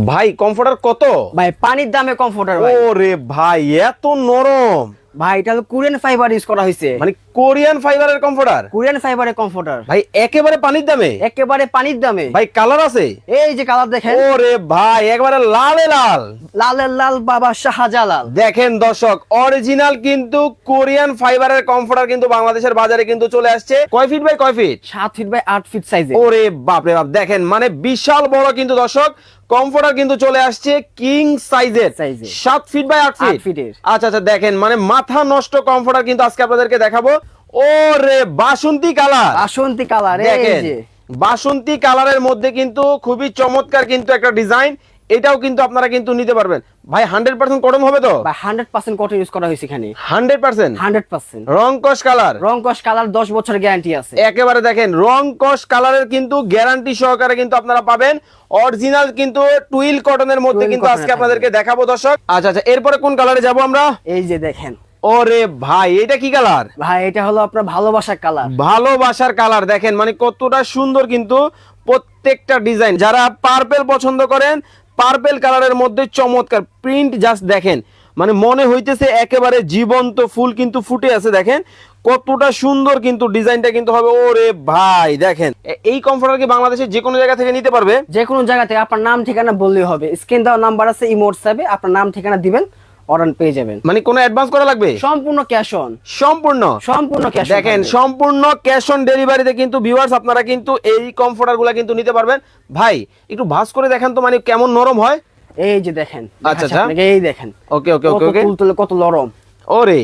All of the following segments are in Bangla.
ভাই কমফোর্টার কত? ভাই পানির দামে কমফোর্টার ভাই। ওরে ভাই এত নরম, ভাই এটা হলো কোরিয়ান ফাইবার ইউজ করা হয়েছে, মানে কোরিয়ান ফাইবারের কমফোর্টার। কোরিয়ান ফাইবারের কমফোর্টার ভাই একেবারে পানির দামে, একেবারে পানির দামে। ভাই কালার আছে? এই যে কালার দেখেন, ওরে ভাই একবারে লালে লাল, লালের লাল বাবা শাহজালাল। দেখেন দর্শক অরিজিনাল কিন্তু কোরিয়ান ফাইবারের কমফোর্টার কিন্তু বাংলাদেশের বাজারে কিন্তু চলে আসছে। কয় ফিট বাই কয় ফিট? 7 ফিট বাই 8 ফিট সাইজে। ওরে বাপ রে বাপ, দেখেন মানে বিশাল বড় কিন্তু দর্শক কমফোর্টার কিন্তু চলে আসছে কিং সাইজের, 7 ফিট বাই 8 ফিট। ফিটের। আচ্ছা আচ্ছা, দেখেন মানে মাথা নষ্ট কমফোর্টার কিন্তু আজকে আপনাদেরকে দেখাবো। ওরে বাসন্তী কালার, বাসন্তী কালার। এই দেখেন যে বাসন্তী কালারের মধ্যে কিন্তু খুবই চমৎকার কিন্তু একটা ডিজাইন, এটাও কিন্তু আপনারা কিন্তু নিতে পারবেন। ভাই 100% কটন হবে তো? ভাই 100% কটন ইউজ করা হয়েছে এখানে। 100% 100% রং কস কালার, রং কস কালার 10 বছর গ্যারান্টি আছে। একেবারে দেখেন রং কস কালারের কিন্তু গ্যারান্টি সহকারে কিন্তু আপনারা পাবেন। অরিজিনাল কিন্তু টুইল কটনের মধ্যে টুইল কিন্তু কটনের আজকে আপনাদেরকে দেখাবো দর্শক। আচ্ছা আচ্ছা, এরপরে কোন কালারে যাব আমরা? এই যে দেখেন, ওরে ভাই এটা কি কালার? ভাই এটা হলো আপনার ভালোবাসার কালার। ভালোবাসার কালার, দেখেন মানে কতটা সুন্দর কিন্তু প্রত্যেকটা ডিজাইন। যারা পার্পেল পছন্দ করেন, পার্পেল কালারের মধ্যে চমৎকার প্রিন্ট, জাস্ট দেখেন মানে মনে হইতেছে একেবারে জীবন্ত ফুল কিন্তু ফুটে আছে। দেখেন কতটা সুন্দর কিন্তু ডিজাইনটা কিন্তু হবে। ওরে ভাই দেখেন এই কমফোর্টার কি বাংলাদেশের যে কোনো জায়গা থেকে নিতে পারবে? যে কোনো জায়গা থেকে আপনার নাম ঠিকানা বললেই হবে। স্ক্রিন দেওয়া নাম্বার আছে, ইমো হোয়াটসঅ্যাপে আপনার নাম ঠিকানা দিবেন, অর্ডার পেয়ে যাবেন। মানে কোনো অ্যাডভান্স করা লাগবে? সম্পূর্ণ ক্যাশ অন, সম্পূর্ণ সম্পূর্ণ ক্যাশ। দেখেন সম্পূর্ণ ক্যাশ অন ডেলিভারিতে কিন্তু ভিউয়ার্স আপনারা কিন্তু এই কমফোর্টারগুলো কিন্তু নিতে পারবেন। ভাই একটু ভাঁজ করে দেখেন তো মানে কেমন নরম হয়। এই যে দেখেন, আচ্ছা আচ্ছা, আপনাকে এই দেখেন ওকে ওকে ওকে ওকে, তুলতুলে কত নরম। ওরে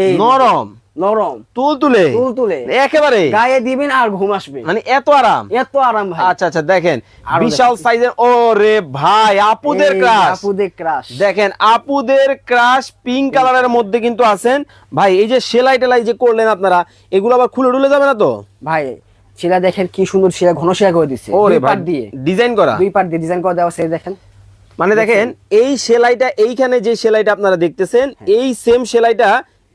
এই নরম নরম তুলতুলে তুলতুলে একেবারে গায়ে দিবেন আর ঘুম আসবে, মানে এত আরাম, এত আরাম ভাই। আচ্ছা আচ্ছা, দেখেন আরো বিশাল দেখেন। সাইজের। ওরে ভাই আপুদের এই ক্রাশ, আপুদের ক্রাশ। দেখেন আপুদের ক্রাশ পিঙ্ক কালারের মধ্যে কিন্তু আছেন। ভাই এই যে সেলাই টেলাই যে করলেন আপনারা, এগুলো আবার খুলে টুলে যাবে না তো? ভাই সেটা দেখেন কি সুন্দর, সেটা ঘন সেরা করে দিচ্ছে। ওরে দুই ভাই পাট দিয়ে ডিজাইন করা, দুই পাট দিয়ে ডিজাইন করে দেওয়া আছে। এই দেখেন মানে দেখেন এই সেলাইটা, এইখানে যে সেলাইটা আপনারা দেখতেছেন এই সেম সেলাইটা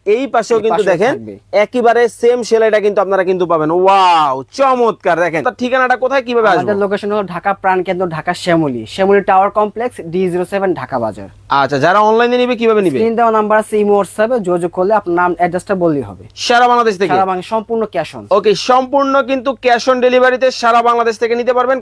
এই পাশেও এই কিন্তু পাশেও দেখেন থাকবে। একেবারে সেম সেলাইটা কিন্তু আপনারা কিন্তু পাবেন। ওয়াও চমৎকার। দেখেন তার ঠিকানাটা কোথায় কিভাবে আমাদের আসবে? লোকেশন হলো ঢাকা প্রাণকেন্দ্র, Dhaka Shyamoli, Shyamoli tower complex, D07 Dhaka Bazar. আচ্ছা, যারা অনলাইনে নিবে কিভাবে নিবে? স্ক্রিন দেওয়া নাম্বার আছে, ইমো হোয়াটসঅ্যাপে যোগাযোগ করলে আপনার নাম অ্যাড্রেসটা বললেই হবে। সারা বাংলাদেশ থেকে? সারা বাংলা সম্পূর্ণ ক্যাশ অন। ওকে, সম্পূর্ণ কিন্তু ক্যাশ অন ডেলিভারিতে সারা বাংলাদেশ থেকে নিতে পারবেন।